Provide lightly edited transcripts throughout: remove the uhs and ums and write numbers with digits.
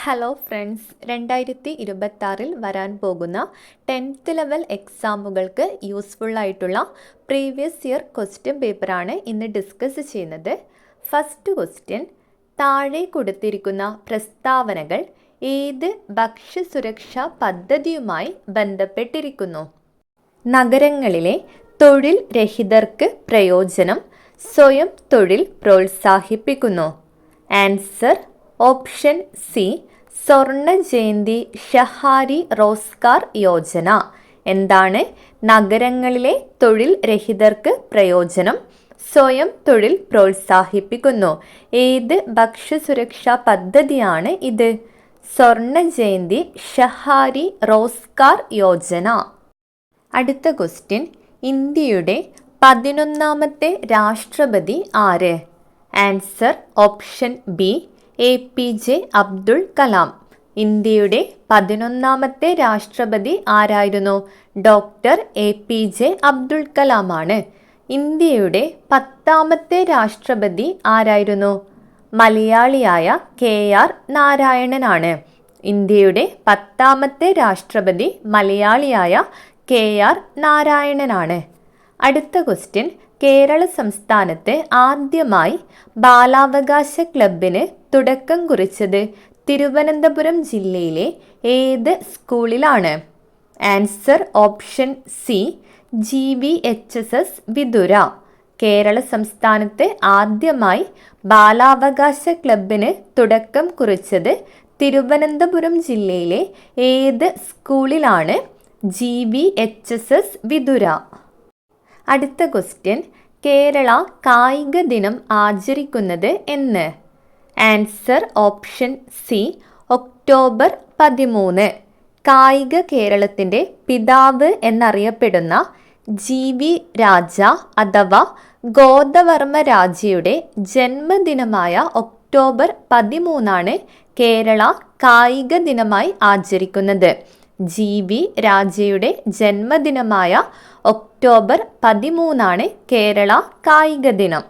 Hello friends, 2026 വരാൻ പോകുന്ന 10th level എക്സാമുകൾക്ക് useful ആയിട്ടുള്ള പ്രീവിയസ് ഇയർ ക്വസ്റ്റ്യൻ പേപ്പറാണ് ഇന്ന് ഡിസ്കസ് ചെയ്യുന്നത്. ഫസ്റ്റ് ക്വസ്റ്റ്യൻ: താഴെ കൊടുത്തിരിക്കുന്ന പ്രസ്താവനകൾ ഏത് ഭക്ഷ്യസുരക്ഷാ പദ്ധതിയുമായി ബന്ധപ്പെട്ടിരിക്കുന്നു? നഗരങ്ങളിലെ തൊഴിൽ രഹിതർക്ക് പ്രയോജനം, സ്വയം തൊഴിൽ പ്രോത്സാഹിപ്പിക്കുന്നു. ആൻസർ ഓപ്ഷൻ സി, സ്വർണ ജയന്തി ഷഹാരി റോസ്ഗാർ യോജന. എന്താണ് നഗരങ്ങളിലെ തൊഴിൽ രഹിതർക്ക് പ്രയോജനം, സ്വയം തൊഴിൽ പ്രോത്സാഹിപ്പിക്കുന്നു? ഏത് ഭക്ഷ്യസുരക്ഷാ പദ്ധതിയാണ് ഇത്? സ്വർണ ജയന്തി ഷഹാരി റോസ്ഗാർ യോജന. അടുത്ത ക്വസ്റ്റ്യൻ: ഇന്ത്യയുടെ 11ാമത്തെ രാഷ്ട്രപതി ആര്? Answer option B, APJ Abdul Kalam. ഇന്ത്യയുടെ 11ാമത്തെ രാഷ്ട്രപതി ആരായിരുന്നു? ഡോക്ടർ APJ അബ്ദുൾ കലാം ആണ്. ഇന്ത്യയുടെ 10ാമത്തെ രാഷ്ട്രപതി ആരായിരുന്നു? മലയാളിയായ KR നാരായണനാണ്. ഇന്ത്യയുടെ 10ാമത്തെ രാഷ്ട്രപതി മലയാളിയായ KR നാരായണനാണ്. അടുത്ത ക്വസ്റ്റ്യൻ: കേരള സംസ്ഥാനത്ത് ആദ്യമായി ബാലാവകാശ ക്ലബിന് തുടക്കം കുറിച്ചത് തിരുവനന്തപുരം ജില്ലയിലെ ഏത് സ്കൂളിലാണ്? Answer option C, GVHSS Vithura. Kerala സംസ്ഥാനത്ത് ആദ്യമായി ബാലാവകാശ ക്ലബിന് തുടക്കം കുറിച്ചത് തിരുവനന്തപുരം ജില്ലയിലെ ഏത് സ്കൂളിലാണ്? GVHSS വിതുര. അടുത്ത ക്വസ്റ്റ്യൻ: കേരള കായിക ദിനം ആചരിക്കുന്നത് എന്ന്? Answer option C, October 13. കായിക കേരളത്തിൻ്റെ പിതാവ് എന്നറിയപ്പെടുന്ന GV രാജ അഥവാ ഗോദവർമ്മ രാജയുടെ ജന്മദിനമായ ഒക്ടോബർ 13 കേരള കായിക ദിനമായി ആചരിക്കുന്നത്. GV രാജയുടെ ജന്മദിനമായ ഒക്ടോബർ 13 കേരള കായിക ദിനം.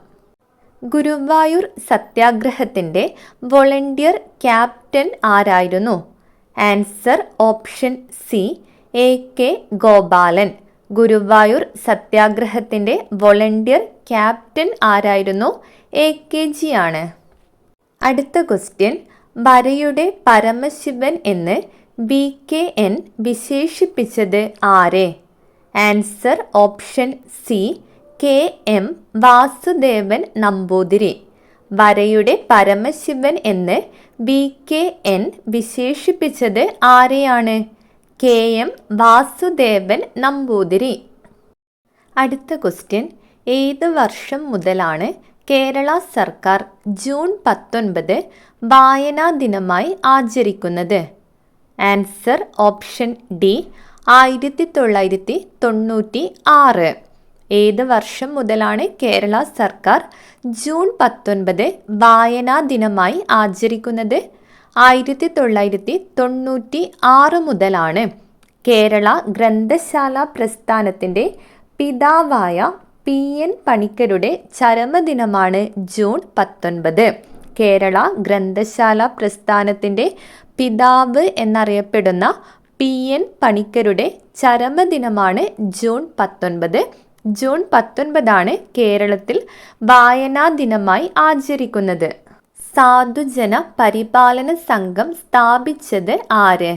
ഗുരുവായൂർ സത്യാഗ്രഹത്തിൻ്റെ വോളണ്ടിയർ ക്യാപ്റ്റൻ ആരായിരുന്നു? Answer option C, AK Gopalan. Guruvayur സത്യാഗ്രഹത്തിൻ്റെ വോളണ്ടിയർ ക്യാപ്റ്റൻ ആരായിരുന്നു? AKG ആണ്. അടുത്ത ക്വസ്റ്റ്യൻ: വരയുടെ പരമശിവൻ എന്ന് BKN വിശേഷിപ്പിച്ചത് ആരെ? Answer option C, KM Vasudevan Namboothiri. വരയുടെ പരമശിവൻ എന്ന് BKN വിശേഷിപ്പിച്ചത് ആരെയാണ്? KM വാസുദേവൻ നമ്പൂതിരി. അടുത്ത ക്വസ്റ്റ്യൻ: ഏത് വർഷം മുതലാണ് കേരള സർക്കാർ ജൂൺ 19 വായനാ ദിനമായി ആചരിക്കുന്നത്? Answer option D, 1996. ഏത് വർഷം മുതലാണ് കേരള സർക്കാർ ജൂൺ 19 വായനാ ദിനമായി ആചരിക്കുന്നത്? 1996 മുതലാണ്. കേരള ഗ്രന്ഥശാല പ്രസ്ഥാനത്തിൻ്റെ പിതാവായ PN പണിക്കരുടെ ചരമദിനമാണ് ജൂൺ 19. കേരള ഗ്രന്ഥശാല പ്രസ്ഥാനത്തിൻ്റെ പിതാവ് എന്നറിയപ്പെടുന്ന PN പണിക്കരുടെ ചരമദിനമാണ് ജൂൺ 19. ജൂൺ 19 കേരളത്തിൽ വായനാ ദിനമായി ആചരിക്കുന്നത്. സാധുജന പരിപാലന സംഘം സ്ഥാപിച്ചത് ആര്?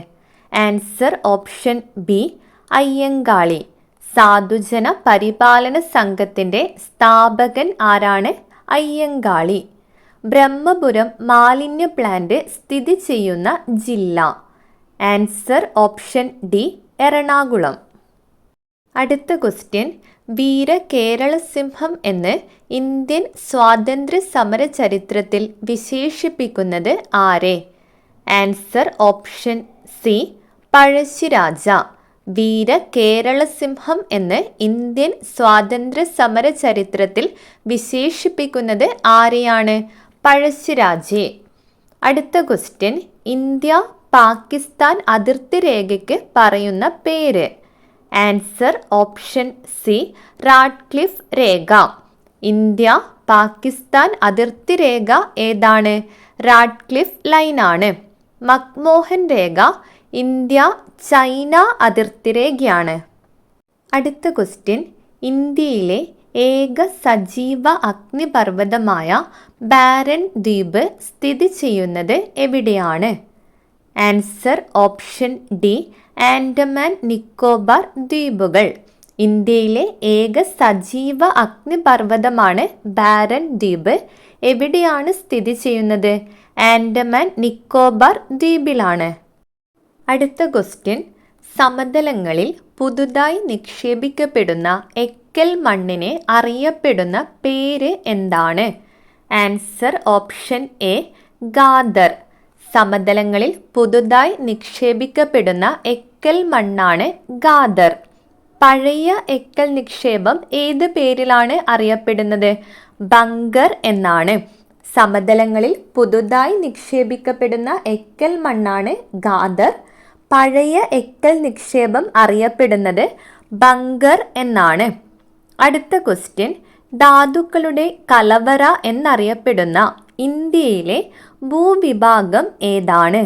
Answer option B, Ayyankali. Sadhujana Paripalana സംഘത്തിൻ്റെ സ്ഥാപകൻ ആരാണ്? അയ്യങ്കാളി. ബ്രഹ്മപുരം മാലിന്യ പ്ലാന്റ് സ്ഥിതി ചെയ്യുന്ന ജില്ല? Answer option D, Ernakulam. അടുത്ത ക്വസ്റ്റ്യൻ: വീര കേരള സിംഹം എന്ന് ഇന്ത്യൻ സ്വാതന്ത്ര്യ സമര ചരിത്രത്തിൽ വിശേഷിപ്പിക്കുന്നത് ആരെ? Answer option C, Pazhassiraja. വീര കേരള സിംഹം എന്ന് ഇന്ത്യൻ സ്വാതന്ത്ര്യ സമര ചരിത്രത്തിൽ വിശേഷിപ്പിക്കുന്നത് ആരെയാണ്? പഴശ്ശിരാജയെ. അടുത്ത ക്വസ്റ്റ്യൻ: ഇന്ത്യ പാകിസ്ഥാൻ അതിർത്തി രേഖയ്ക്ക് പറയുന്ന പേര്? ആൻസർ ഓപ്ഷൻ സി, റാഡ്ക്ലിഫ് രേഖ. ഇന്ത്യ പാകിസ്ഥാൻ അതിർത്തി രേഖ ഏതാണ്? റാഡ്ക്ലിഫ് ലൈനാണ്. മക്മോഹൻ രേഖ ഇന്ത്യ ചൈന അതിർത്തി രേഖയാണ്. അടുത്ത ക്വസ്റ്റ്യൻ, ഇന്ത്യയിലെ ഏക സജീവ അഗ്നിപർവ്വതമായ ബാരൻ ദ്വീപ് സ്ഥിതി ചെയ്യുന്നത് എവിടെയാണ്? Answer option D, Andaman Nicobar ദ്വീപുകൾ. ഇന്ത്യയിലെ ഏക സജീവ അഗ്നിപർവ്വതമാണ് ബാരൻ ദ്വീപ്. എവിടെയാണ് സ്ഥിതി ചെയ്യുന്നത്? ആൻഡമാൻ നിക്കോബാർ ദ്വീപിലാണ്. അടുത്ത ക്വസ്റ്റ്യൻ, സമതലങ്ങളിൽ പുതുതായി നിക്ഷേപിക്കപ്പെടുന്ന എക്കൽ മണ്ണിനെ അറിയപ്പെടുന്ന പേര് എന്താണ്? Answer option A, khadar. സമതലങ്ങളിൽ പുതുതായി നിക്ഷേപിക്കപ്പെടുന്ന എക്കൽ മണ്ണാണ് ഗാദർ. പഴയ എക്കൽ നിക്ഷേപം ഏത് പേരിലാണ് അറിയപ്പെടുന്നത്? ബങ്കർ എന്നാണ്. സമതലങ്ങളിൽ പുതുതായി നിക്ഷേപിക്കപ്പെടുന്ന എക്കൽ മണ്ണാണ് ഗാദർ. പഴയ എക്കൽ നിക്ഷേപം അറിയപ്പെടുന്നത് ബങ്കർ എന്നാണ്. അടുത്ത ക്വസ്റ്റ്യൻ, ധാതുക്കളുടെ കലവറ എന്നറിയപ്പെടുന്ന ഇന്ത്യയിലെ ഭൂവിഭാഗം ഏതാണ്?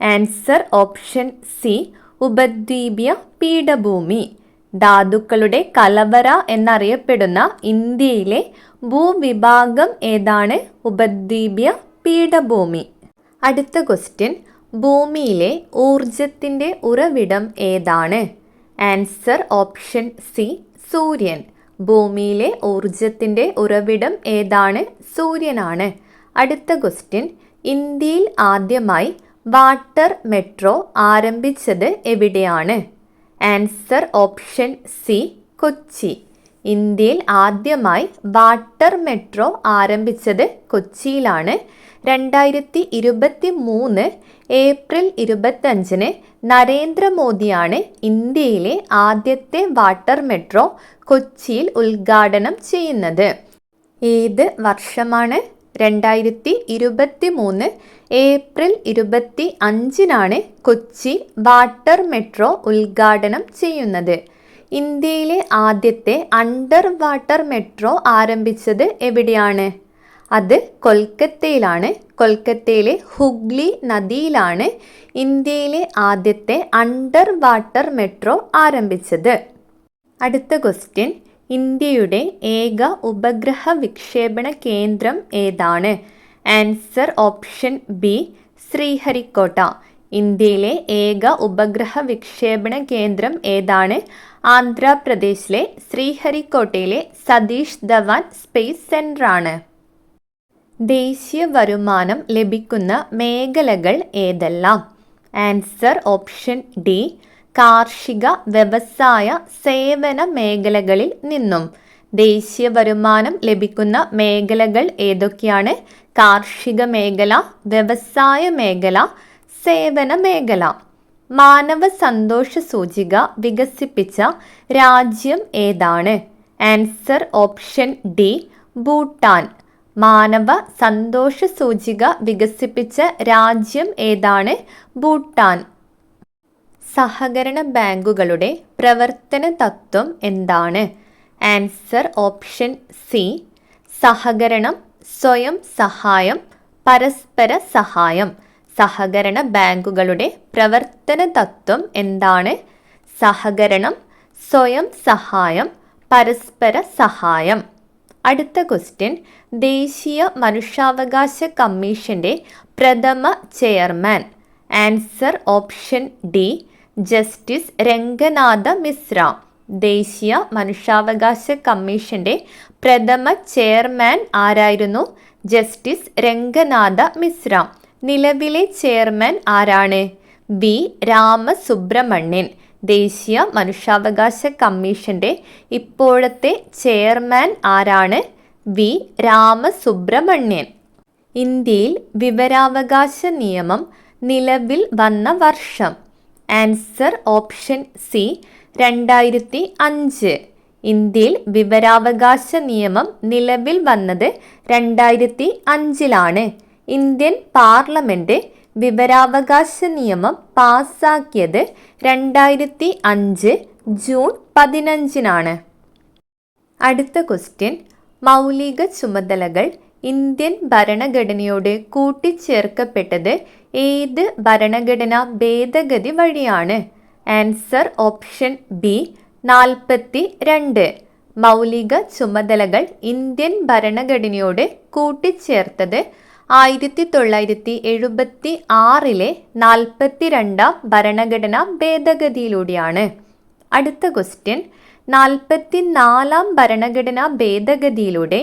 ആൻസർ ഓപ്ഷൻ സി, ഉപദ്വീപീയ പീഠഭൂമി. ധാതുക്കളുടെ കലവറ എന്നറിയപ്പെടുന്ന ഇന്ത്യയിലെ ഭൂവിഭാഗം ഏതാണ്? ഉപദ്വീപീയ പീഠഭൂമി. അടുത്ത ക്വസ്റ്റ്യൻ, ഭൂമിയിലെ ഊർജത്തിൻ്റെ ഉറവിടം ഏതാണ്? ആൻസർ ഓപ്ഷൻ സി, സൂര്യൻ. ഭൂമിയിലെ ഊർജത്തിൻ്റെ ഉറവിടം ഏതാണ്? സൂര്യനാണ്. അടുത്ത ക്വസ്റ്റ്യൻ, ഇന്ത്യയിൽ ആദ്യമായി വാട്ടർ മെട്രോ ആരംഭിച്ചത് എവിടെയാണ്? Answer option C, Kochi. ഇന്ത്യയിൽ ആദ്യമായി വാട്ടർ മെട്രോ ആരംഭിച്ചത് കൊച്ചിയിലാണ്. 2023 ഏപ്രിൽ 25 നരേന്ദ്രമോദിയാണ് ഇന്ത്യയിലെ ആദ്യത്തെ വാട്ടർ മെട്രോ കൊച്ചിയിൽ ഉദ്ഘാടനം ചെയ്യുന്നത്. ഏത് വർഷമാണ്? 2023 ഏപ്രിൽ 25 കൊച്ചി വാട്ടർ മെട്രോ ഉദ്ഘാടനം ചെയ്യുന്നത്. ഇന്ത്യയിലെ ആദ്യത്തെ അണ്ടർ വാട്ടർ മെട്രോ ആരംഭിച്ചത് എവിടെയാണ്? അത് കൊൽക്കത്തയിലാണ്. കൊൽക്കത്തയിലെ ഹുഗ്ലി നദിയിലാണ് ഇന്ത്യയിലെ ആദ്യത്തെ അണ്ടർ വാട്ടർ മെട്രോ ആരംഭിച്ചത്. അടുത്ത ക്വസ്റ്റ്യൻ, ഇന്ത്യയുടെ ഏക ഉപഗ്രഹ വിക്ഷേപണ കേന്ദ്രം ഏതാണ്? Answer option B, Sriharikota. ഇന്ത്യയിലെ ഏക ഉപഗ്രഹ വിക്ഷേപണ കേന്ദ്രം ഏതാണ്? ആന്ധ്രാപ്രദേശിലെ ശ്രീഹരിക്കോട്ടയിലെ സതീഷ് ധവാൻ സ്പേസ് സെൻ്ററാണ്. ദേശീയ വരുമാനം ലഭിക്കുന്ന മേഖലകൾ ഏതെല്ലാം? ആൻസർ ഓപ്ഷൻ ഡി, കാർഷിക, വ്യവസായ, സേവന മേഖലകളിൽ നിന്നും. ദേശീയ വരുമാനം ലഭിക്കുന്ന മേഖലകൾ ഏതൊക്കെയാണ്? കാർഷിക മേഖല, വ്യവസായ മേഖല, സേവന മേഖല. മാനവ സന്തോഷ സൂചിക വികസിപ്പിച്ച രാജ്യം ഏതാണ്? Answer option D, Bhutan. മാനവ സന്തോഷ സൂചിക വികസിപ്പിച്ച രാജ്യം ഏതാണ്? ഭൂട്ടാൻ. സഹകരണ ബാങ്കുകളുടെ പ്രവർത്തന തത്വം എന്താണ്? ആൻസർ ഓപ്ഷൻ സി, സഹകരണം, സ്വയം സഹായം, പരസ്പര സഹായം. സഹകരണ ബാങ്കുകളുടെ പ്രവർത്തന തത്വം എന്താണ്? സഹകരണം, സ്വയം സഹായം, പരസ്പര സഹായം. അടുത്ത ക്വസ്റ്റ്യൻ, ദേശീയ മനുഷ്യാവകാശ കമ്മീഷന്റെ പ്രഥമ chairman. Answer option D, justice Ranganatha Mishra. ദേശീയ മനുഷ്യാവകാശ കമ്മീഷന്റെ പ്രഥമ ചെയർമാൻ ആരായിരുന്നു? ജസ്റ്റിസ് രംഗനാഥ മിശ്ര. നിലവിലെ ചെയർമാൻ ആരാണ്? വി രാമസുബ്രഹ്മണ്യൻ. ദേശീയ മനുഷ്യാവകാശ കമ്മീഷന്റെ ഇപ്പോഴത്തെ ചെയർമാൻ ആരാണ്? വി രാമസുബ്രഹ്മണ്യൻ. ഇന്ത്യയിൽ വിവരാവകാശ നിയമം നിലവിൽ വന്ന വർഷം? Answer option C, 2005. ഇന്ത്യയിൽ വിവരാവകാശ നിയമം നിലവിൽ വന്നത് 2005 ഇന്ത്യൻ പാർലമെന്റ് വിവരാവകാശ നിയമം പാസാക്കിയത് 2005 ജൂൺ 15. അടുത്ത ക്വസ്റ്റ്യൻ, മൗലിക ചുമതലകൾ ഇന്ത്യൻ ഭരണഘടനയോട് കൂട്ടിച്ചേർക്കപ്പെട്ടത് ഏത് ഭരണഘടനാ ഭേദഗതി വഴിയാണ്? Answer option B 42. മൗലിക ചുമതലകൾ ഇന്ത്യൻ ഭരണഘടനയോട് കൂട്ടിച്ചേർത്തത് 1976 42 ഭരണഘടനാ ഭേദഗതിയിലൂടെയാണ്. അടുത്ത ക്വസ്റ്റ്യൻ, 44 ഭരണഘടനാ ഭേദഗതിയിലൂടെ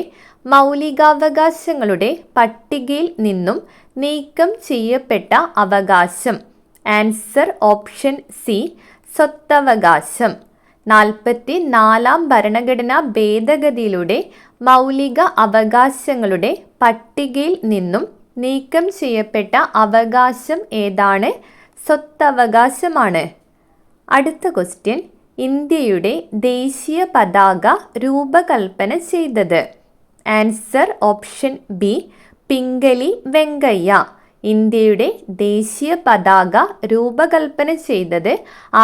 മൗലികാവകാശങ്ങളുടെ പട്ടികയിൽ നിന്നും നീക്കം ചെയ്യപ്പെട്ട അവകാശം. ആൻസർ ഓപ്ഷൻ സി സ്വത്തവകാശം. 44 ഭരണഘടനാ ഭേദഗതിയിലൂടെ മൗലിക അവകാശങ്ങളുടെ പട്ടികയിൽ നിന്നും നീക്കം ചെയ്യപ്പെട്ട അവകാശം ഏതാണ്? സ്വത്തവകാശമാണ്. അടുത്ത ക്വസ്റ്റ്യൻ, ഇന്ത്യയുടെ ദേശീയ പതാക രൂപകൽപ്പന ചെയ്തത്. Answer option B Pingali Venkaiah. ഇന്ത്യയുടെ ദേശീയ പതാക രൂപകൽപ്പന ചെയ്തത്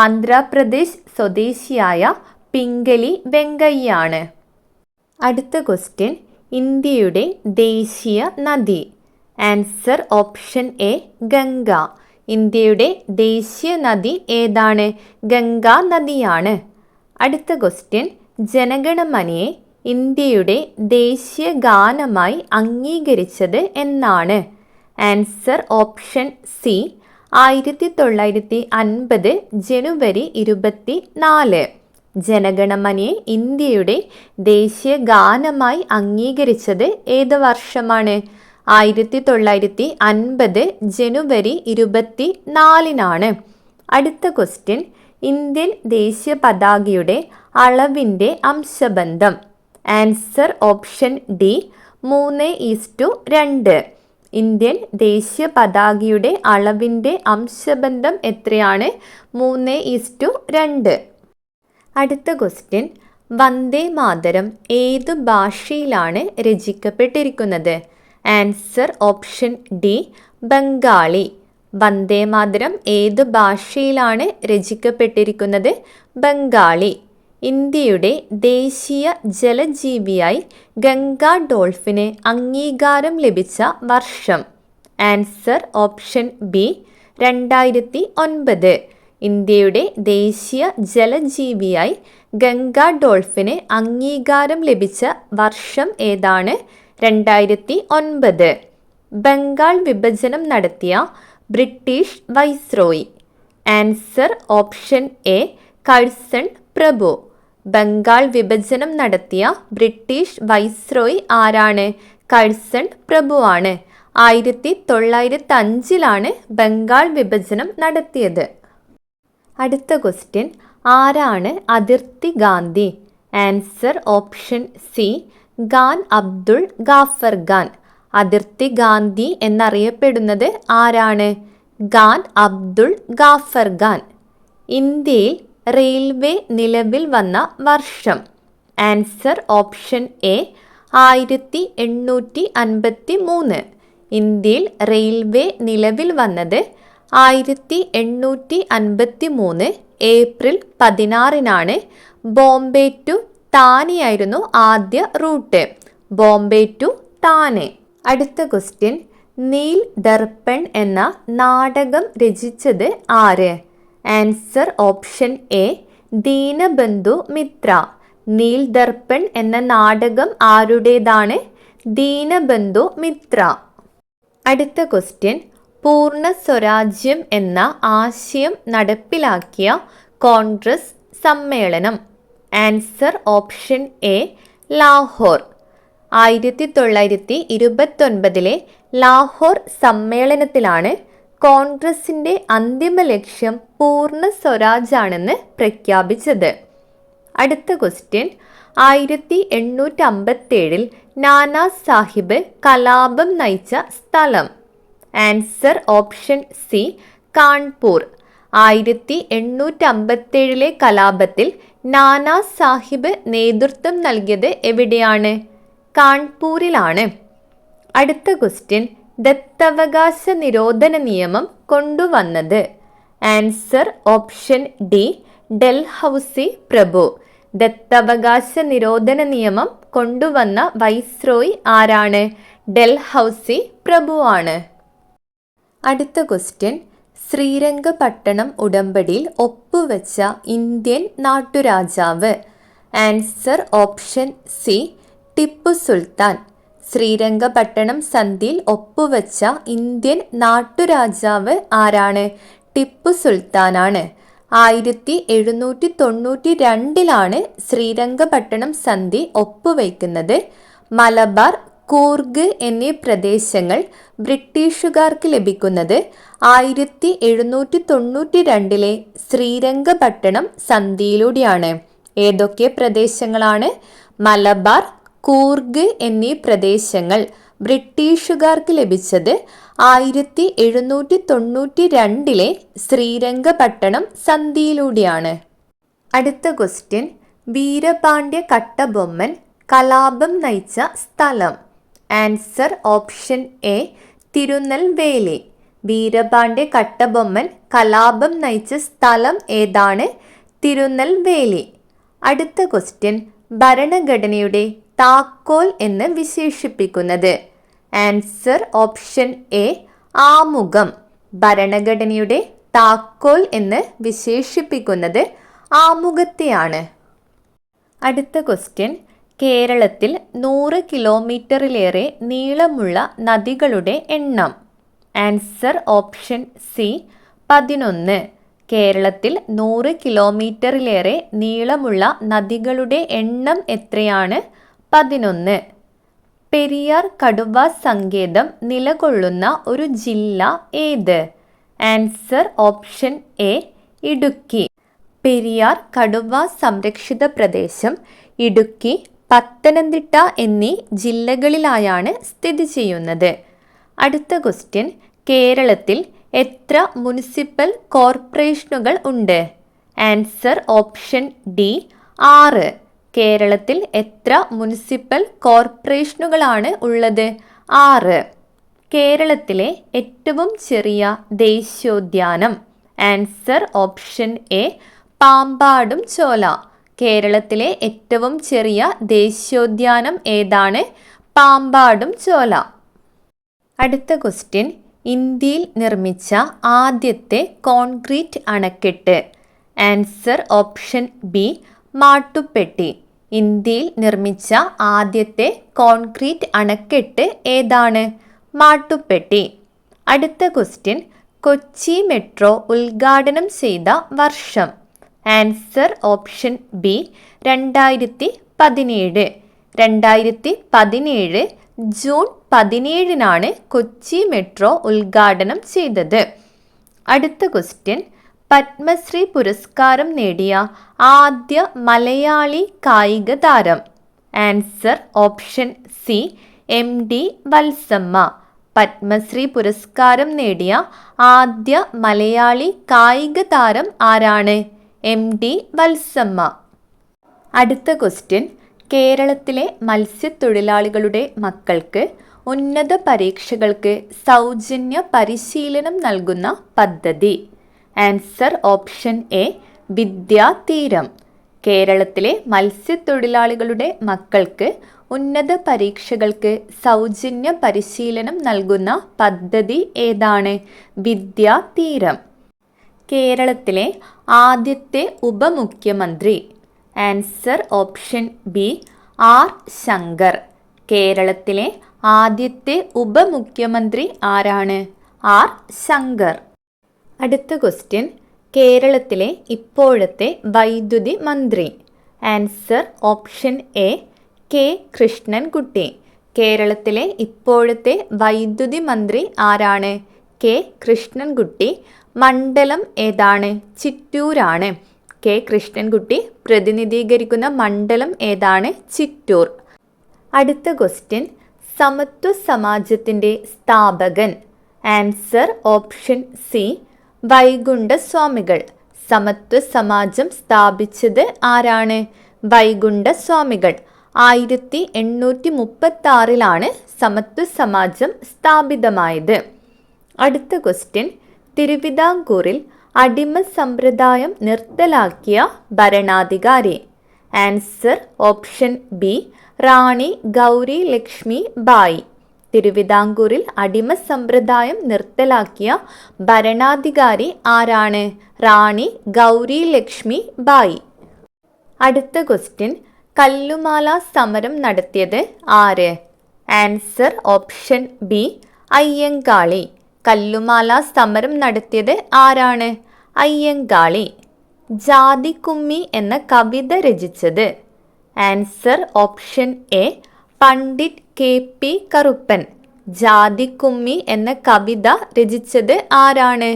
ആന്ധ്രാപ്രദേശ് സ്വദേശിയായ പിംഗലി വെങ്കയ്യാണ്. അടുത്ത ക്വസ്റ്റ്യൻ, ഇന്ത്യയുടെ ദേശീയ നദി. Answer option A Ganga. ഇന്ത്യയുടെ ദേശീയ നദി ഏതാണ്? ഗംഗാ നദിയാണ്. അടുത്ത ക്വസ്റ്റ്യൻ, ജനഗണമനയെ ഇന്ത്യയുടെ ദേശീയ ഗാനമായി അംഗീകരിച്ചത് എന്നാണ്? ആൻസർ ഓപ്ഷൻ സി 1950 ജനുവരി 24. ജനഗണമനയെ ഇന്ത്യയുടെ ദേശീയ ഗാനമായി അംഗീകരിച്ചത് ഏത് വർഷമാണ്? 1950 ജനുവരി 24. അടുത്ത ക്വസ്റ്റ്യൻ, ഇന്ത്യൻ ദേശീയ പതാകയുടെ അളവിൻ്റെ അംശബന്ധം. Answer option D 3:2. ഇന്ത്യൻ ദേശീയ പതാകയുടെ അളവിൻ്റെ അംശബന്ധം എത്രയാണ്? 3:2. അടുത്ത ക്വസ്റ്റ്യൻ, വന്ദേ മാതരം ഏതു ഭാഷയിലാണ് രചിക്കപ്പെട്ടിരിക്കുന്നത്? Answer option D Bengali. Vande Mataram ഏതു ഭാഷയിലാണ് രചിക്കപ്പെട്ടിരിക്കുന്നത്? ബംഗാളി. ഇന്ത്യയുടെ ദേശീയ ജലജീവിയായി ഗംഗാ ഡോൾഫിന് അംഗീകാരം ലഭിച്ച വർഷം. Answer option B 2009. ഇന്ത്യയുടെ ദേശീയ ജലജീവിയായി ഗംഗാ ഡോൾഫിന് അംഗീകാരം ലഭിച്ച വർഷം ഏതാണ്? 2009. ബംഗാൾ വിഭജനം നടത്തിയ British viceroy. Answer option A Curzon പ്രഭു. ബംഗാൾ വിഭജനം നടത്തിയ ബ്രിട്ടീഷ് വൈസ്രോയി ആരാണ്? കഴ്സൺ പ്രഭുവാണ്. 1905 ബംഗാൾ വിഭജനം നടത്തിയത്. അടുത്ത ക്വസ്റ്റ്യൻ, ആരാണ് അതിർത്തി Gandhi? Answer option C Khan Abdul Ghaffar Khan. അതിർത്തി ഗാന്ധി എന്നറിയപ്പെടുന്നത് ആരാണ്? ഖാൻ അബ്ദുൾ ഗാഫർ ഖാൻ. ഇന്ത്യയിൽ റെയിൽവേ നിലവിൽ വന്ന വർഷം. Answer option A 1853. ഇന്ത്യയിൽ റെയിൽവേ നിലവിൽ വന്നത് 1853 ഏപ്രിൽ 16. ബോംബെ ടു താനെയായിരുന്നു ആദ്യ റൂട്ട്. ബോംബെ ടു താനെ. അടുത്ത ക്വസ്റ്റ്യൻ, നീൽ ദർപ്പൺ എന്ന നാടകം രചിച്ചത് ആര്? Answer option A Dinabandhu Mitra. Neel Darpan എന്ന നാടകം ആരുടേതാണ്? ദീനബന്ധു മിത്ര. അടുത്ത ക്വസ്റ്റ്യൻ, പൂർണ്ണ സ്വരാജ്യം എന്ന ആശയം നടപ്പിലാക്കിയ കോൺഗ്രസ് സമ്മേളനം. Answer option A Lahore. 1929 Lahore സമ്മേളനത്തിലാണ് കോൺഗ്രസിൻ്റെ അന്തിമ ലക്ഷ്യം പൂർണ്ണ സ്വരാജാണെന്ന് പ്രഖ്യാപിച്ചത്. അടുത്ത ക്വസ്റ്റ്യൻ, 1857 നാനാ സാഹിബ് കലാപം നയിച്ച സ്ഥലം. Answer option C Kanpur. 1857 കലാപത്തിൽ നാനാ സാഹിബ് നേതൃത്വം നൽകിയത് എവിടെയാണ്? കാൺപൂരിലാണ്. അടുത്ത ക്വസ്റ്റ്യൻ, ദത്തവകാശ നിരോധന നിയമം കൊണ്ടുവന്നത്. ആൻസർ ഓപ്ഷൻ ഡി ഡൽഹൌസി പ്രഭു. ദത്തവകാശ നിരോധന നിയമം കൊണ്ടുവന്ന വൈസ്രോയി ആരാണ്? ഡൽഹൌസി പ്രഭുവാണ്. അടുത്ത ക്വസ്റ്റ്യൻ, ശ്രീരംഗപട്ടണം ഉടമ്പടിയിൽ ഒപ്പുവെച്ച ഇന്ത്യൻ നാട്ടുരാജാവ്. Answer option C Tipu Sultan. Srirangapatna സന്ധിയിൽ ഒപ്പുവെച്ച ഇന്ത്യൻ നാട്ടുരാജാവ് ആരാണ്? ടിപ്പു സുൽത്താനാണ്. 1792 ശ്രീരംഗപട്ടണം സന്ധി ഒപ്പുവയ്ക്കുന്നത്. മലബാർ, കൂർഗ് എന്നീ പ്രദേശങ്ങൾ ബ്രിട്ടീഷുകാർക്ക് ലഭിക്കുന്നത് 1792 ശ്രീരംഗപട്ടണം സന്ധിയിലൂടെയാണ്. ഏതൊക്കെ പ്രദേശങ്ങളാണ്? മലബാർ, കൂർഗ് എന്നീ പ്രദേശങ്ങൾ ബ്രിട്ടീഷുകാർക്ക് ലഭിച്ചത് 1792 ശ്രീരംഗപട്ടണം സന്ധിയിലൂടെയാണ്. അടുത്ത ക്വസ്റ്റ്യൻ, വീരപാണ്ഡ്യ കട്ടബൊമ്മൻ കലാപം നയിച്ച സ്ഥലം. Answer option A Tirunelveli. Veerapandiya Kattabomman കലാപം നയിച്ച സ്ഥലം ഏതാണ്? തിരുനെൽവേലി. അടുത്ത ക്വസ്റ്റ്യൻ, ഭരണഘടനയുടെ താക്കോൽ എന്ന് വിശേഷിപ്പിക്കുന്നത്. ആൻസർ ഓപ്ഷൻ എ ആമുഖം. ഭരണഘടനയുടെ താക്കോൽ എന്ന് വിശേഷിപ്പിക്കുന്നത് ആമുഖത്തെയാണ്. അടുത്ത ക്വസ്റ്റ്യൻ, കേരളത്തിൽ 100 കിലോമീറ്ററിലേറെ നീളമുള്ള നദികളുടെ എണ്ണം. Answer option C 11. കേരളത്തിൽ 100 കിലോമീറ്ററിലേറെ നീളമുള്ള നദികളുടെ എണ്ണം എത്രയാണ്? 11. പെരിയാർ കടുവാ സങ്കേതം നിലകൊള്ളുന്ന ഒരു ജില്ല ഏത്? Answer option A Idukki. Periyar കടുവാ സംരക്ഷിത പ്രദേശം ഇടുക്കി, പത്തനംതിട്ട എന്നീ ജില്ലകളിലായാണ് സ്ഥിതി ചെയ്യുന്നത്. അടുത്ത ക്വസ്റ്റ്യൻ, കേരളത്തിൽ എത്ര മുനിസിപ്പൽ കോർപ്പറേഷനുകൾ ഉണ്ട്? Answer option D 6. കേരളത്തിൽ എത്ര മുനിസിപ്പൽ കോർപ്പറേഷനുകളാണ് ഉള്ളത്? 6. കേരളത്തിലെ ഏറ്റവും ചെറിയ ദേശീയോദ്യാനം. ആൻസർ ഓപ്ഷൻ എ പാമ്പാടും ചോല. കേരളത്തിലെ ഏറ്റവും ചെറിയ ദേശീയോദ്യാനം ഏതാണ്? പാമ്പാടും ചോല. അടുത്ത ക്വസ്റ്റ്യൻ, ഇന്ത്യയിൽ നിർമ്മിച്ച ആദ്യത്തെ കോൺക്രീറ്റ് അണക്കെട്ട്. Answer option B Mattupetty. ഇന്ത്യയിൽ നിർമ്മിച്ച ആദ്യത്തെ കോൺക്രീറ്റ് അണക്കെട്ട് ഏതാണ്? മാട്ടുപ്പെട്ടി. അടുത്ത ക്വസ്റ്റ്യൻ, കൊച്ചി മെട്രോ ഉദ്ഘാടനം ചെയ്ത വർഷം. Answer option B 2017. 2017 June 17 Kochi metro ഉദ്ഘാടനം ചെയ്തത്. അടുത്ത ക്വസ്റ്റ്യൻ, പത്മശ്രീ പുരസ്കാരം നേടിയ ആദ്യ മലയാളി കായിക താരം. Answer option C MD Valsamma. Padmashri പുരസ്കാരം നേടിയ ആദ്യ മലയാളി കായിക താരം ആരാണ്? MD വത്സമ്മ. അടുത്ത ക്വസ്റ്റ്യൻ, കേരളത്തിലെ മത്സ്യത്തൊഴിലാളികളുടെ മക്കൾക്ക് ഉന്നത പരീക്ഷകൾക്ക് സൗജന്യ പരിശീലനം നൽകുന്ന പദ്ധതി. Answer option A Vidyatheeram. കേരളത്തിലെ മത്സ്യത്തൊഴിലാളികളുടെ മക്കൾക്ക് ഉന്നത പരീക്ഷകൾക്ക് സൗജന്യ പരിശീലനം നൽകുന്ന പദ്ധതി ഏതാണ്? വിദ്യാതീരം. കേരളത്തിലെ ആദ്യത്തെ ഉപമുഖ്യമന്ത്രി. Answer option B R Shankar. കേരളത്തിലെ ആദ്യത്തെ ഉപമുഖ്യമന്ത്രി ആരാണ്? R ശങ്കർ. അടുത്ത ക്വസ്റ്റ്യൻ, കേരളത്തിലെ ഇപ്പോഴത്തെ വൈദ്യുതി മന്ത്രി. Answer option A K Krishnankutty. കേരളത്തിലെ ഇപ്പോഴത്തെ വൈദ്യുതി മന്ത്രി ആരാണ്? K കൃഷ്ണൻകുട്ടി. മണ്ഡലം ഏതാണ്? ചിറ്റൂരാണ്. K കൃഷ്ണൻകുട്ടി പ്രതിനിധീകരിക്കുന്ന മണ്ഡലം ഏതാണ്? ചിറ്റൂർ. അടുത്ത ക്വസ്റ്റ്യൻ, സമത്വ സമാജത്തിൻ്റെ സ്ഥാപകൻ. Answer option C Vaikunda Swamikal. Samathwa Samajam സ്ഥാപിച്ചത് ആരാണ്? വൈകുണ്ഠസ്വാമികൾ. 1836 സമത്വ സമാജം സ്ഥാപിതമായത്. അടുത്ത ക്വസ്റ്റ്യൻ, തിരുവിതാംകൂറിൽ അടിമ സമ്പ്രദായം നിർത്തലാക്കിയ ഭരണാധികാരി. ആൻസർ ഓപ്ഷൻ ബി റാണി ഗൗരി ലക്ഷ്മി ബായി. തിരുവിതാംകൂറിൽ അടിമ സമ്പ്രദായം നിർത്തലാക്കിയ ഭരണാധികാരി ആരാണ്? റാണി ഗൗരി ലക്ഷ്മി ബായി. അടുത്ത ക്വസ്റ്റ്യൻ, കല്ലുമാല സമരം നടത്തിയത് ആര്? Answer option B Ayyankali. Kallumala സമരം നടത്തിയത് ആരാണ്? അയ്യങ്കാളി. ജാതിക്കുമ്മി എന്ന കവിത രചിച്ചത്? Answer option A Pandit K P Karuppan. Jathikummi എന്ന കവിത രചിച്ചത് ആരാണ്?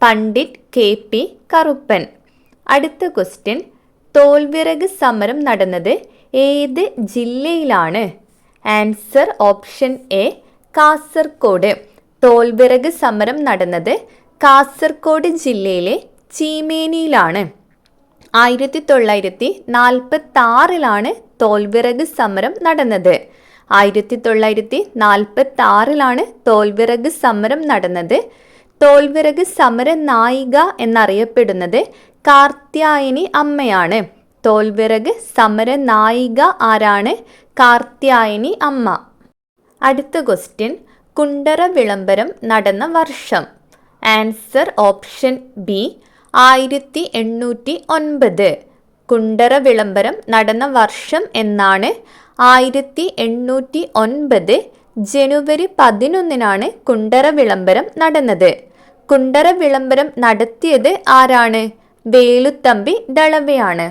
Pandit K P Karuppan. അടുത്ത ക്വസ്റ്റ്യൻ, തോൽവിറക് സമരം നടന്നത് ഏത് ജില്ലയിലാണ്? Answer option A Kasaragod. Tholviraku സമരം നടന്നത് കാസർഗോഡ് ജില്ലയിലെ ചീമേനിയിലാണ്. 1946 തോൽവിറക് സമരം നടന്നത്. 1946 തോൽവിറക് സമരം നടന്നത്. തോൽവിറക് സമര നായിക എന്നറിയപ്പെടുന്നത് കാർത്യായനി അമ്മയാണ്. തോൽവിറക് സമര നായിക ആരാണ്? കാർത്യായനി അമ്മ. അടുത്ത ക്വസ്റ്റ്യൻ, കുണ്ടറ വിളംബരം നടന്ന വർഷം? Answer option B 1809. കുണ്ടറ വിളംബരം നടന്ന വർഷം എന്നാണ് 1809 ജനുവരി 11 കുണ്ടറ വിളംബരം നടന്നത്. കുണ്ടറ വിളംബരം നടത്തിയത് ആരാണ്? വേലുത്തമ്പി ദളവയാണ്.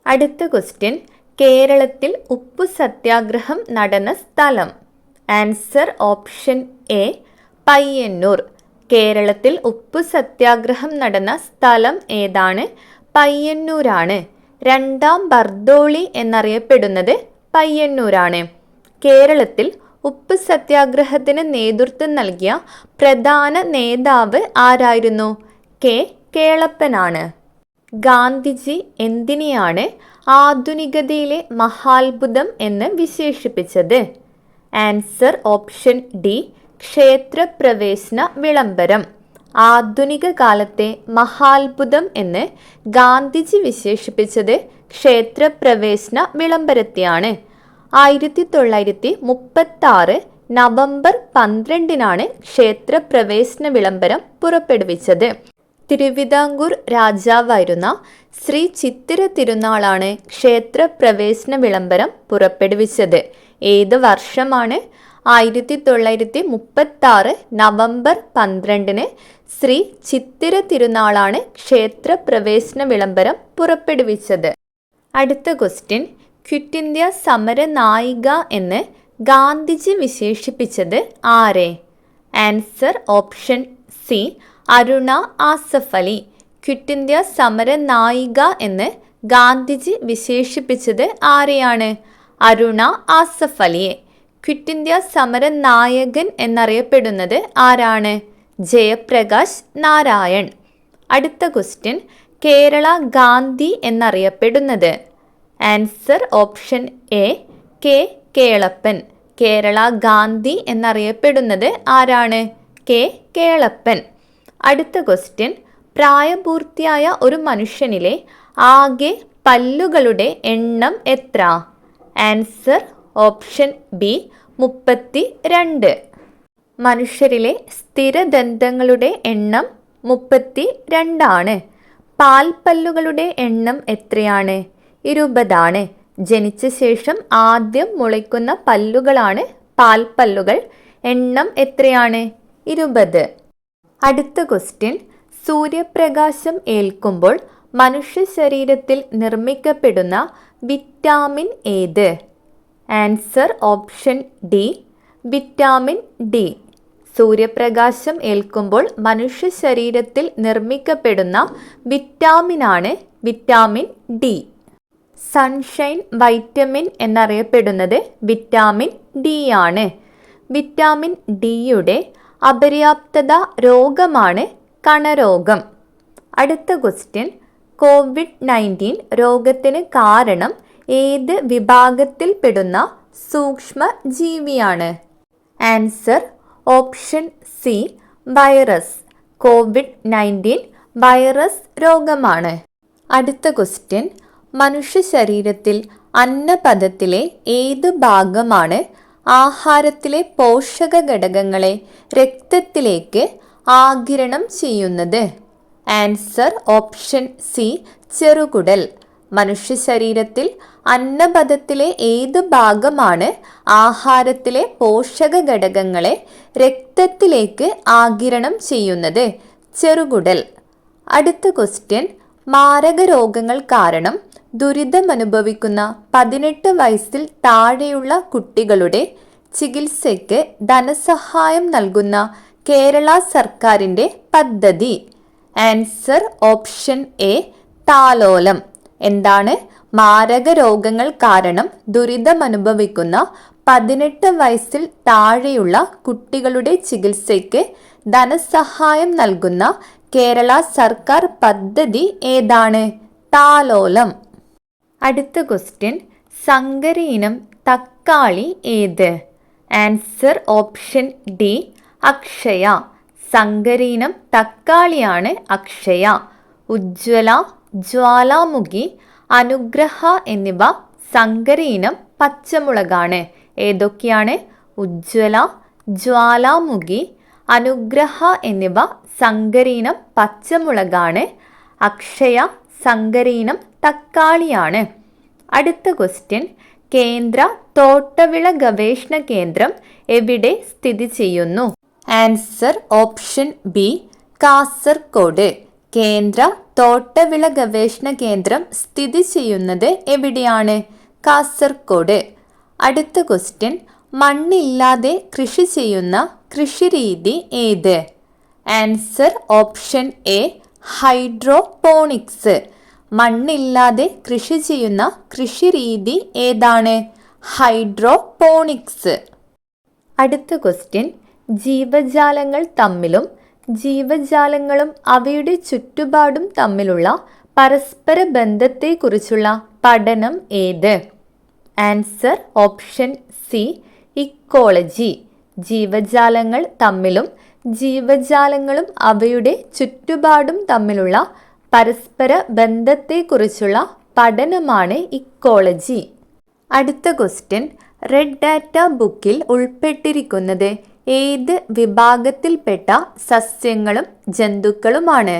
അടുത്ത ക്വസ്റ്റ്യൻ, കേരളത്തിൽ ഉപ്പു സത്യാഗ്രഹം നടന്ന സ്ഥലം? Answer option A Payyanur. കേരളത്തിൽ ഉപ്പു സത്യാഗ്രഹം നടന്ന സ്ഥലം ഏതാണ്? പയ്യന്നൂരാണ്. രണ്ടാം ബർദോളി എന്നറിയപ്പെടുന്നത് പയ്യന്നൂരാണ്. കേരളത്തിൽ ഉപ്പു സത്യാഗ്രഹത്തിന് നേതൃത്വം നൽകിയ പ്രധാന നേതാവ് ആരായിരുന്നു? കെ കേളപ്പനാണ്. ഗാന്ധിജി എന്തിനെയാണ് ആധുനികതയിലെ മഹാത്ഭുതം എന്ന് വിശേഷിപ്പിച്ചത്? ആൻസർ ഓപ്ഷൻ ഡി ക്ഷേത്രപ്രവേശന വിളംബരം. ആധുനിക കാലത്തെ മഹാത്ഭുതം എന്ന് ഗാന്ധിജി വിശേഷിപ്പിച്ചത് ക്ഷേത്രപ്രവേശന വിളംബരത്തെയാണ്. 1936 നവംബർ 12 ക്ഷേത്രപ്രവേശന വിളംബരം പുറപ്പെടുവിച്ചത്. തിരുവിതാംകൂർ രാജാവായിരുന്ന ശ്രീ ചിത്തിര തിരുനാളാണ് ക്ഷേത്രപ്രവേശന വിളംബരം പുറപ്പെടുവിച്ചത്. ഏത് വർഷമാണ്? 1936 നവംബർ 12 ശ്രീ ചിത്തിര തിരുനാളാണ് ക്ഷേത്രപ്രവേശന വിളംബരം പുറപ്പെടുവിച്ചത്. അടുത്ത ക്വസ്റ്റ്യൻ, ക്വിറ്റ് ഇന്ത്യ സമര നായിക എന്ന് ഗാന്ധിജി വിശേഷിപ്പിച്ചത് ആരെ? Answer option C Aruna Asaf Ali. Quit India സമര നായിക എന്ന് ഗാന്ധിജി വിശേഷിപ്പിച്ചത് ആരെയാണ്? അരുണ ആസഫ് അലിയെ. ക്വിറ്റ് ഇന്ത്യ സമര നായകൻ എന്നറിയപ്പെടുന്നത് ആരാണ്? ജയപ്രകാശ് നാരായൺ. അടുത്ത ക്വസ്റ്റ്യൻ, കേരള ഗാന്ധി എന്നറിയപ്പെടുന്നത്? Answer option A K Kelappan. Kerala Gandhi എന്നറിയപ്പെടുന്നത് ആരാണ്? കെ കേളപ്പൻ. അടുത്ത ക്വസ്റ്റ്യൻ, പ്രായപൂർത്തിയായ ഒരു മനുഷ്യനിലെ ആകെ പല്ലുകളുടെ എണ്ണം എത്ര? Answer option B 32. മനുഷ്യരിലെ സ്ഥിരദന്തങ്ങളുടെ എണ്ണം 32. പാൽപ്പല്ലുകളുടെ എണ്ണം എത്രയാണ്? 20. ജനിച്ച ശേഷം ആദ്യം മുളയ്ക്കുന്ന പല്ലുകളാണ് പാൽപ്പല്ലുകൾ. എണ്ണം എത്രയാണ്? 20. അടുത്ത ക്വസ്റ്റ്യൻ, സൂര്യപ്രകാശം ഏൽക്കുമ്പോൾ മനുഷ്യ ശരീരത്തിൽ നിർമ്മിക്കപ്പെടുന്ന വിറ്റാമിൻ ഏത്? Answer option D vitamin D. സൂര്യപ്രകാശം ഏൽക്കുമ്പോൾ മനുഷ്യ ശരീരത്തിൽ നിർമ്മിക്കപ്പെടുന്ന വിറ്റാമിനാണ് വിറ്റാമിൻ ഡി. സൺഷൈൻ വൈറ്റമിൻ എന്നറിയപ്പെടുന്നത് വിറ്റാമിൻ ഡി ആണ്. വിറ്റാമിൻ ഡിയുടെ അപര്യാപ്തത രോഗമാണ് കണരോഗം. അടുത്ത ക്വസ്റ്റ്യൻ, COVID-19 രോഗത്തിന് കാരണം ഏത് വിഭാഗത്തിൽപ്പെടുന്ന സൂക്ഷ്മജീവിയാണ്? Answer option C virus. COVID-19 virus രോഗമാണ്. അടുത്ത ക്വസ്റ്റ്യൻ, മനുഷ്യ ശരീരത്തിൽ അന്നപഥത്തിലെ ഏത് ഭാഗമാണ് ആഹാരത്തിലെ പോഷക ഘടകങ്ങളെ രക്തത്തിലേക്ക് ആഗിരണം ചെയ്യുന്നത്? ആൻസർ ഓപ്ഷൻ സി ചെറുകുടൽ. മനുഷ്യ ശരീരത്തിൽ അന്നപഥത്തിലെ ഏത് ഭാഗമാണ് ആഹാരത്തിലെ പോഷക ഘടകങ്ങളെ രക്തത്തിലേക്ക് ആഗിരണം ചെയ്യുന്നത്? ചെറുകുടൽ. അടുത്ത ക്വസ്റ്റ്യൻ, മാരക രോഗങ്ങൾ കാരണം ദുരിതമനുഭവിക്കുന്ന 18 വയസ്സിൽ താഴെയുള്ള കുട്ടികളുടെ ചികിത്സയ്ക്ക് ധനസഹായം നൽകുന്ന കേരള സർക്കാരിൻ്റെ പദ്ധതി? ആൻസർ ഓപ്ഷൻ എ താലോലം. എന്താണ്? മാരക രോഗങ്ങൾ കാരണം ദുരിതമനുഭവിക്കുന്ന 18 വയസ്സിൽ താഴെയുള്ള കുട്ടികളുടെ ചികിത്സയ്ക്ക് ധനസഹായം നൽകുന്ന കേരള സർക്കാർ പദ്ധതി ഏതാണ്? താലോലം. അടുത്ത ക്വസ്റ്റ്യൻ, സങ്കരയിനം തക്കാളി ഏത്? Answer option D Akshaya. സങ്കരയിനം തക്കാളിയാണ് അക്ഷയ. ഉജ്ജ്വല, ജ്വാലാമുഖി, അനുഗ്രഹ എന്നിവ സങ്കരയിനം പച്ചമുളകാണ്. ഏതൊക്കെയാണ്? ഉജ്ജ്വല, ജ്വാലാമുഖി, അനുഗ്രഹ എന്നിവ സങ്കരയിനം പച്ചമുളകാണ്. അക്ഷയ സങ്കരയിനം തക്കാളിയാണ്. അടുത്ത ക്വസ്റ്റ്യൻ, കേന്ദ്ര തോട്ടവിള ഗവേഷണ കേന്ദ്രം എവിടെ സ്ഥിതി ചെയ്യുന്നു? Answer option B Kasaragod. കേന്ദ്ര തോട്ടവിള ഗവേഷണ കേന്ദ്രം സ്ഥിതി ചെയ്യുന്നത് എവിടെയാണ്? കാസർഗോഡ്. അടുത്ത ക്വസ്റ്റ്യൻ, മണ്ണില്ലാതെ കൃഷി ചെയ്യുന്ന കൃഷിരീതി ഏത്? Answer option A hydroponics. മണ്ണില്ലാതെ കൃഷി ചെയ്യുന്ന കൃഷിരീതി ഏതാണ്? ഹൈഡ്രോപോണിക്സ്. അടുത്ത ക്വസ്റ്റ്യൻ, ജീവജാലങ്ങൾ തമ്മിലും ജീവജാലങ്ങളും അവയുടെ ചുറ്റുപാടും തമ്മിലുള്ള പരസ്പര ബന്ധത്തെക്കുറിച്ചുള്ള പഠനം ഏത്? Answer option C ecology. ജീവജാലങ്ങൾ തമ്മിലും ജീവജാലങ്ങളും അവയുടെ ചുറ്റുപാടും തമ്മിലുള്ള പരസ്പര ബന്ധത്തെക്കുറിച്ചുള്ള പഠനമാണ് ഇക്കോളജി. അടുത്ത ക്വസ്റ്റ്യൻ, റെഡ് ഡാറ്റ ബുക്കിൽ ഉൾപ്പെട്ടിരിക്കുന്നത് ഏത് വിഭാഗത്തിൽപ്പെട്ട സസ്യങ്ങളും ജന്തുക്കളുമാണ്?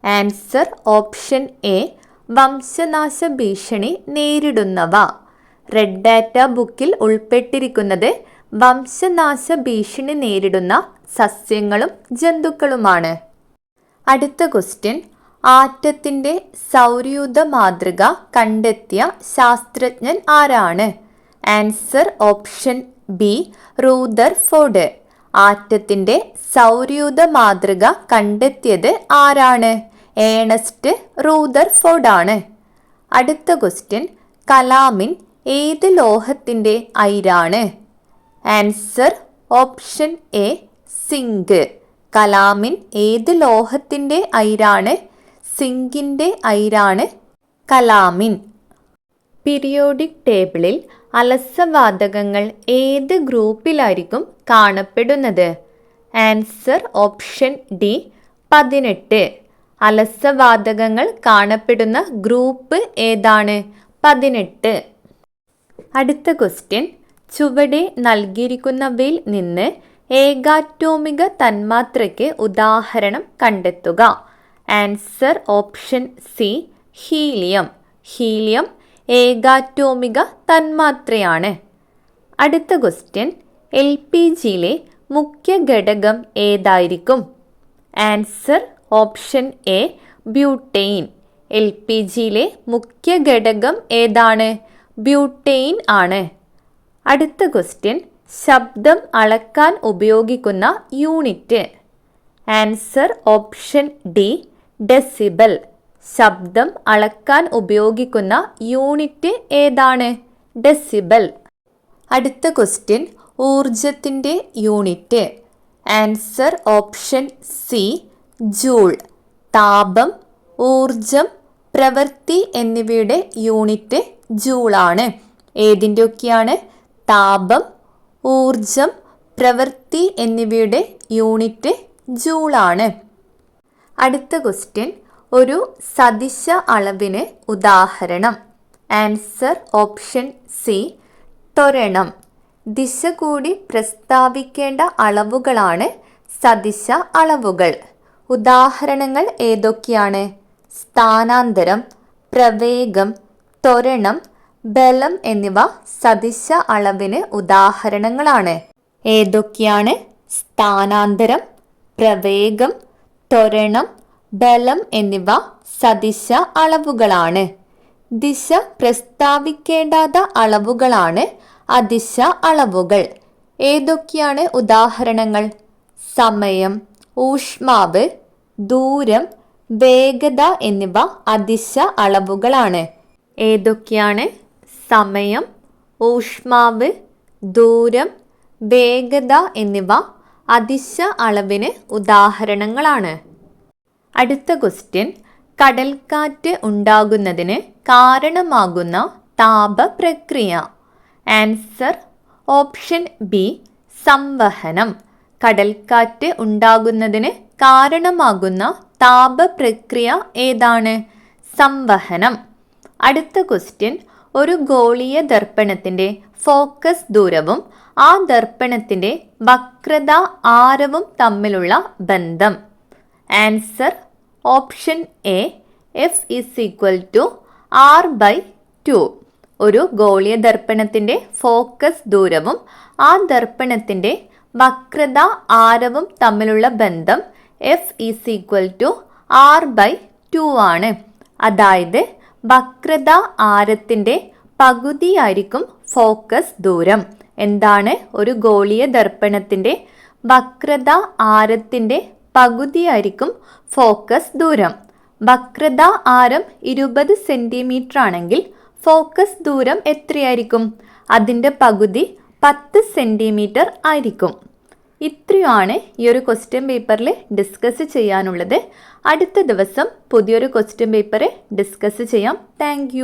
ആൻസർ ഓപ്ഷൻ എ വംശനാശ ഭീഷണി നേരിടുന്നവ. റെഡ് ഡാറ്റ ബുക്കിൽ ഉൾപ്പെട്ടിരിക്കുന്നത് വംശനാശ ഭീഷണി നേരിടുന്ന സസ്യങ്ങളും ജന്തുക്കളുമാണ്. അടുത്ത ക്വസ്റ്റ്യൻ, ആറ്റത്തിൻ്റെ സൗരയൂഥ മാതൃക കണ്ടെത്തിയ ശാസ്ത്രജ്ഞൻ ആരാണ്? Answer option B Rutherford. ആറ്റത്തിൻ്റെ സൗരയൂഥ മാതൃക കണ്ടെത്തിയത് ആരാണ്? ഏണസ്റ്റ് റൂദർഫോർഡ് ആണ്. അടുത്ത ക്വസ്റ്റ്യൻ, കലാമിൻ ഏത് ലോഹത്തിൻ്റെ അയിരാണ്? Answer option A zinc. Calamine ഏത് ലോഹത്തിൻ്റെ അയിരാണ്? സിങ്കിൻ്റെ അയിരാണ് കലാമിൻ. പീരിയോഡിക് ടേബിളിൽ അലസവാതകങ്ങൾ ഏത് ഗ്രൂപ്പിലായിരിക്കും കാണപ്പെടുന്നത്? Answer option D 18. അലസവാതകങ്ങൾ കാണപ്പെടുന്ന ഗ്രൂപ്പ് ഏതാണ്? 18. അടുത്ത ക്വസ്റ്റ്യൻ, ചുവടെ നൽകിയിരിക്കുന്നവയിൽ നിന്ന് ഏകാറ്റോമിക തന്മാത്രയ്ക്ക് ഉദാഹരണം കണ്ടെത്തുക. Answer option C helium. Helium ഏകാറ്റോമിക തന്മാത്രയാണ്. അടുത്ത ക്വസ്റ്റ്യൻ, LPGയിലെ മുഖ്യ ഘടകം ഏതായിരിക്കും? Answer option A butane. LPGയിലെ മുഖ്യ ഘടകം ഏതാണ്? ബ്യൂട്ടെയിൻ ആണ്. അടുത്ത ക്വസ്റ്റ്യൻ, ശബ്ദം അളക്കാൻ ഉപയോഗിക്കുന്ന unit? Answer option D decibel. ശബ്ദം അളക്കാൻ ഉപയോഗിക്കുന്ന യൂണിറ്റ് ഏതാണ്? ഡെസിബൽ. അടുത്ത ക്വസ്റ്റ്യൻ, ഊർജത്തിൻ്റെ unit? Answer option C joule. താപം, ഊർജം, പ്രവൃത്തി എന്നിവയുടെ യൂണിറ്റ് ജൂളാണ്. ഏതിൻ്റെയൊക്കെയാണ്? താപം, ഊർജം, പ്രവൃത്തി എന്നിവയുടെ യൂണിറ്റ് ജൂളാണ്. അടുത്ത ക്വസ്റ്റ്യൻ, ഒരു സദിശ അളവിന് ഉദാഹരണം? ആൻസർ ഓപ്ഷൻ സി ത്വരണം. ദിശ കൂടി പ്രസ്താവിക്കേണ്ട അളവുകളാണ് സദിശ അളവുകൾ. ഉദാഹരണങ്ങൾ ഏതൊക്കെയാണ്? സ്ഥാനാന്തരം, പ്രവേഗം, ത്വരണം, ബലം എന്നിവ സദിശ അളവിന് ഉദാഹരണങ്ങളാണ്. ഏതൊക്കെയാണ്? സ്ഥാനാന്തരം, പ്രവേഗം, ത്വരണം, ബലം എന്നിവ സദിശ അളവുകളാണ്. ദിശ പ്രസ്താവിക്കേണ്ടാത്ത അളവുകളാണ് അദിശ അളവുകൾ. ഏതൊക്കെയാണ് ഉദാഹരണങ്ങൾ? സമയം, ഊഷ്മാവ്, ദൂരം, വേഗത എന്നിവ അദിശ അളവുകളാണ്. ഏതൊക്കെയാണ്? സമയം, ഊഷ്മാവ്, ദൂരം, വേഗത എന്നിവ അദിശ അളവിന് ഉദാഹരണങ്ങളാണ്. അടുത്ത ക്വസ്റ്റ്യൻ, കടൽക്കാറ്റ് ഉണ്ടാകുന്നതിന് കാരണമാകുന്ന താപപ്രക്രിയ. ആൻസർ ഓപ്ഷൻ ബി, സംവഹനം. കടൽക്കാറ്റ് ഉണ്ടാകുന്നതിന് കാരണമാകുന്ന താപപ്രക്രിയ ഏതാണ്? സംവഹനം. അടുത്ത ക്വസ്റ്റ്യൻ, ഒരു ഗോളീയ ദർപ്പണത്തിൻ്റെ ഫോക്കസ് ദൂരവും ആ ദർപ്പണത്തിൻ്റെ വക്രത ആരവും തമ്മിലുള്ള ബന്ധം. Answer option A, F r/2. ഒരു ഗോളീയ ദർപ്പണത്തിൻ്റെ ഫോക്കസ് ദൂരവും ആ ദർപ്പണത്തിൻ്റെ വക്രത ആരവും തമ്മിലുള്ള ബന്ധം എഫ് r/2 ആണ്. അതായത് വക്രത ആരത്തിൻ്റെ പകുതിയായിരിക്കും ഫോക്കസ് ദൂരം. എന്താണ്? ഒരു ഗോളീയ ദർപ്പണത്തിൻ്റെ വക്രത ആരത്തിൻ്റെ പകുതിയായിരിക്കും ഫോക്കസ് ദൂരം. വക്രത ആരം 20 സെൻറ്റിമീറ്റർ ആണെങ്കിൽ ഫോക്കസ് ദൂരം എത്രയായിരിക്കും? അതിൻ്റെ പകുതി 10 സെൻറ്റിമീറ്റർ ആയിരിക്കും. ഇത്രയുമാണ് ഈ ഒരു ക്വസ്റ്റ്യൻ പേപ്പറിൽ ഡിസ്കസ് ചെയ്യാനുള്ളത്. അടുത്ത ദിവസം പുതിയൊരു ക്വസ്റ്റ്യൻ പേപ്പർ ഡിസ്കസ് ചെയ്യാം. താങ്ക്